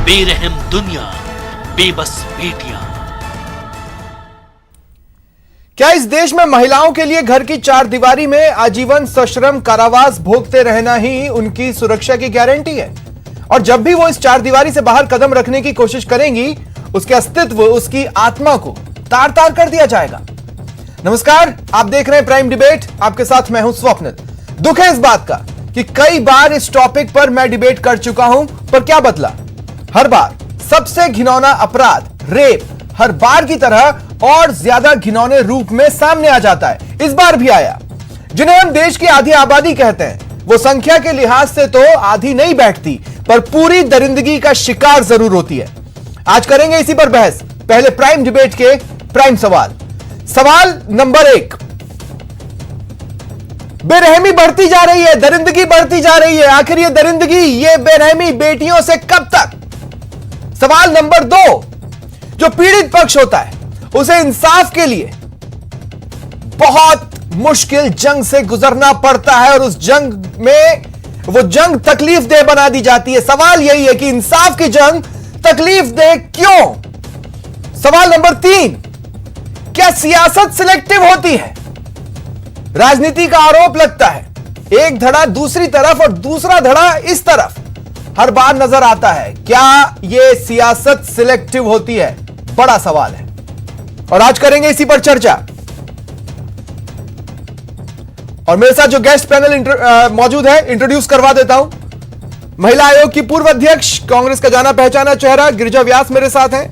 बेरहम दुनिया, बेबस बेटियां। क्या इस देश में महिलाओं के लिए घर की चार दीवारी में आजीवन सश्रम कारावास भोगते रहना ही उनकी सुरक्षा की गारंटी है? और जब भी वो इस चार दीवारी से बाहर कदम रखने की कोशिश करेंगी, उसके अस्तित्व, उसकी आत्मा को तार तार कर दिया जाएगा। नमस्कार, आप देख रहे हैं प्राइम डिबेट। आपके साथ मैं हूं स्वप्निल। दुख है इस बात का कि कई बार इस टॉपिक पर मैं डिबेट कर चुका हूं, पर क्या बदला? हर बार सबसे घिनौना अपराध रेप हर बार की तरह और ज्यादा घिनौने रूप में सामने आ जाता है। इस बार भी आया। जिन्हें हम देश की आधी आबादी कहते हैं, वो संख्या के लिहाज से तो आधी नहीं बैठती, पर पूरी दरिंदगी का शिकार जरूर होती है। आज करेंगे इसी पर बहस। पहले प्राइम डिबेट के प्राइम सवाल नंबर 1। बेरहमी बढ़ती जा रही है, दरिंदगी बढ़ती जा रही है। आखिर ये दरिंदगी, ये बेरहमी बेटियों से कब तक? सवाल नंबर 2। जो पीड़ित पक्ष होता है, उसे इंसाफ के लिए बहुत मुश्किल जंग से गुजरना पड़ता है और उस जंग में वो जंग तकलीफ दे बना दी जाती है। सवाल यही है कि इंसाफ की जंग तकलीफ दे क्यों? सवाल नंबर 3। क्या सियासत सिलेक्टिव होती है? राजनीति का आरोप लगता है, एक धड़ा दूसरी तरफ और दूसरा धड़ा इस तरफ हर बार नजर आता है। क्या यह सियासत सिलेक्टिव होती है? बड़ा सवाल है और आज करेंगे इसी पर चर्चा। और मेरे साथ जो गेस्ट पैनल मौजूद है, इंट्रोड्यूस करवा देता हूं। महिला आयोग की पूर्व अध्यक्ष, कांग्रेस का जाना पहचाना चेहरा गिरिजा व्यास मेरे साथ हैं।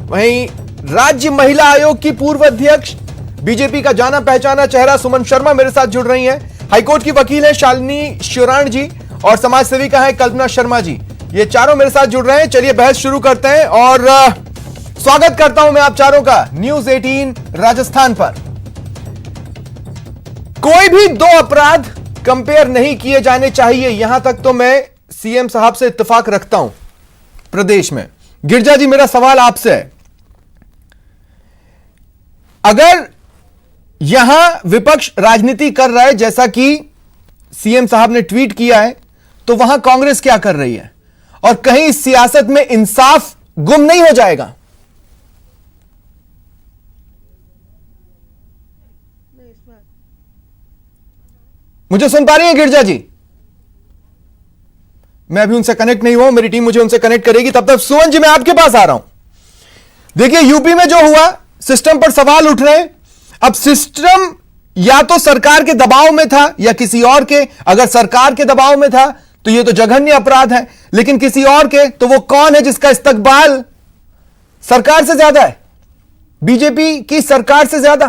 वहीं राज्य महिला आयोग की पूर्व अध्यक्ष, बीजेपी का जाना पहचाना चेहरा सुमन शर्मा मेरे साथ जुड़ रही हैं। हाईकोर्ट की वकील है शालिनी श्योराण जी और समाज सेविका है कल्पना शर्मा जी। ये चारों मेरे साथ जुड़ रहे हैं। चलिए बहस शुरू करते हैं और स्वागत करता हूं मैं आप चारों का न्यूज़ 18 राजस्थान पर। कोई भी दो अपराध कंपेयर नहीं किए जाने चाहिए, यहां तक तो मैं सीएम साहब से इत्तेफाक रखता हूं प्रदेश में। गिरिजा जी, मेरा सवाल आपसे है, अगर यहां विपक्ष राजनीति कर रहा है जैसा कि सीएम साहब ने ट्वीट किया है, तो वहां कांग्रेस क्या कर रही है? और कहीं इस सियासत में इंसाफ गुम नहीं हो जाएगा? मुझे सुन पा रही हैं गिरिजा जी? मैं अभी उनसे कनेक्ट नहीं हुआ, मेरी टीम मुझे उनसे कनेक्ट करेगी। तब तक सुमन जी, मैं आपके पास आ रहा हूं। देखिए, यूपी में जो हुआ, सिस्टम पर सवाल उठ रहे हैं। अब सिस्टम या तो सरकार के दबाव में था या किसी और के। अगर सरकार के दबाव में था तो यह तो जघन्य अपराध है, लेकिन किसी और के, तो वो कौन है जिसका इस्तकबाल सरकार से ज्यादा है, बीजेपी की सरकार से ज्यादा?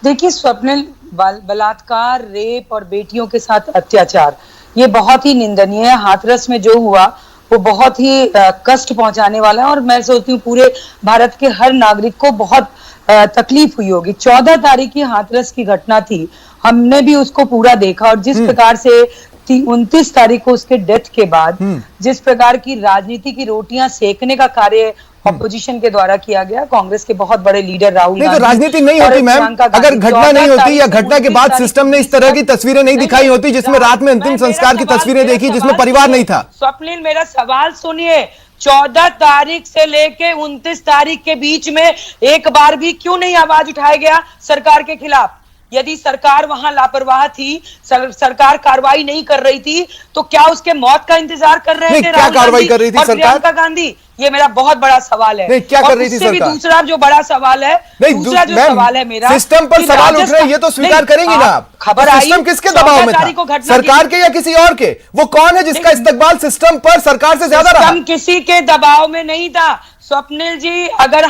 देखिए स्वप्निल, बलात्कार, रेप और बेटियों के साथ अत्याचार, ये बहुत ही निंदनीय है। हाथरस में जो हुआ वो बहुत ही कष्ट पहुंचाने वाला है और मैं सोचती हूँ पूरे भारत के हर नागरिक को बहुत तकलीफ हुई होगी। 14 तारीख की हाथरस की घटना थी, हमने भी उसको पूरा देखा और जिस प्रकार से 29 तारीख को उसके डेथ के बाद जिस प्रकार की राजनीति की रोटियां सेकने का कार्य ऑपोजिशन के द्वारा किया गया, कांग्रेस के बहुत बड़े लीडर राहुल गांधी, तो राजनीति नहीं होती मैम, अगर घटना नहीं होती या घटना के बाद सिस्टम ने इस तरह की तस्वीरें नहीं दिखाई होती, जिसमें रात में अंतिम संस्कार की तस्वीरें देखी, जिसमें परिवार नहीं था। स्वप्निल, मेरा सवाल सुनिए। 14 तारीख से लेके 29 तारीख के बीच में एक बार भी क्यों नहीं आवाज उठाया गया सरकार के खिलाफ? यदि सरकार वहां लापरवाह थी, सरकार कार्रवाई नहीं कर रही थी, तो क्या उसके मौत का इंतजार कर रहे थे क्या कार्रवाई कर रही थी सरकार? प्रियंका गांधी, ये मेरा बहुत बड़ा सवाल है। क्या कर रही थी सरकार? दूसरा जो बड़ा सवाल है, दूसरा जो सवाल है मेरा, सिस्टम पर सवाल उठ रहे हैं, ये तो स्वीकार करेंगी ना आप? खबर आई, सिस्टम किसके दबाव में था, सरकार के या किसी और के? वो कौन है जिसका इस्तकबाल सिस्टम पर सरकार से ज्यादा रहा? सिस्टम किसी के दबाव में नहीं था स्वप्निल जी। अगर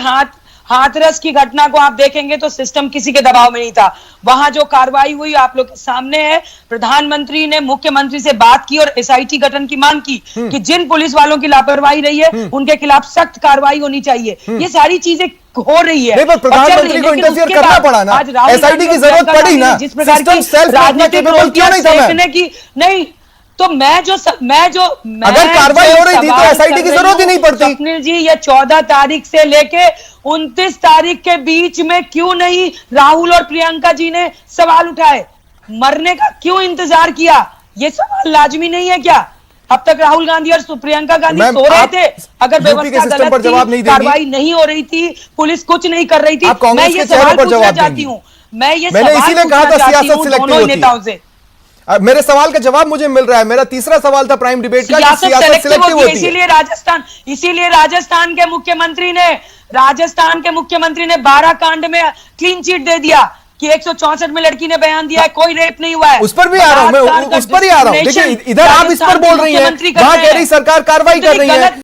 हाथरस की घटना को आप देखेंगे तो सिस्टम किसी के दबाव में नहीं था। वहां जो कार्रवाई हुई आप लोग के सामने है। प्रधानमंत्री ने मुख्यमंत्री से बात की और एसआईटी गठन की मांग की कि जिन पुलिस वालों की लापरवाही रही है उनके खिलाफ सख्त कार्रवाई होनी चाहिए। ये सारी चीजें हो रही है। प्रधानमंत्री को इंटरफियर करना पड़ा ना, एसआईटी की जरूरत पड़ी ना, जिस प्रकार की राजनीतिक रोटियां सेकने की नहीं, तो मैं जो अगर कार्रवाई हो रही थी तो एसआईटी की जरूरत ही नहीं पड़ती। स्वप्निल जी, ये 14 तारीख से लेके 29 तारीख के बीच में क्यों नहीं राहुल और प्रियंका जी ने सवाल उठाए? मरने का क्यों इंतजार किया? ये सवाल लाजमी नहीं है क्या? अब तक राहुल गांधी और प्रियंका गांधी सो रहे थे? अगर व्यवस्था गलत थी, कार्रवाई नहीं हो रही थी, पुलिस कुछ नहीं कर रही थी, मैं ये सवाल पूछना चाहती हूँ। मैंने इसीलिए कहा था सियासत सिलेक्टिव होती है। मेरे सवाल का जवाब मुझे मिल रहा है। मेरा तीसरा सवाल था प्राइम डिबेट का, सियासत सिलेक्टिव होती है। इसीलिए राजस्थान के मुख्यमंत्री ने 12 कांड में क्लीन चिट दे दिया कि 164 में लड़की ने बयान दिया है, कोई रेप नहीं हुआ है। उस पर भी आ रहा हूं मैं, उस पर ही आ रहा हूं। देखिए, इधर आप इस पर बोल रही हैं, वहां कह रही सरकार कार्रवाई कर रही है।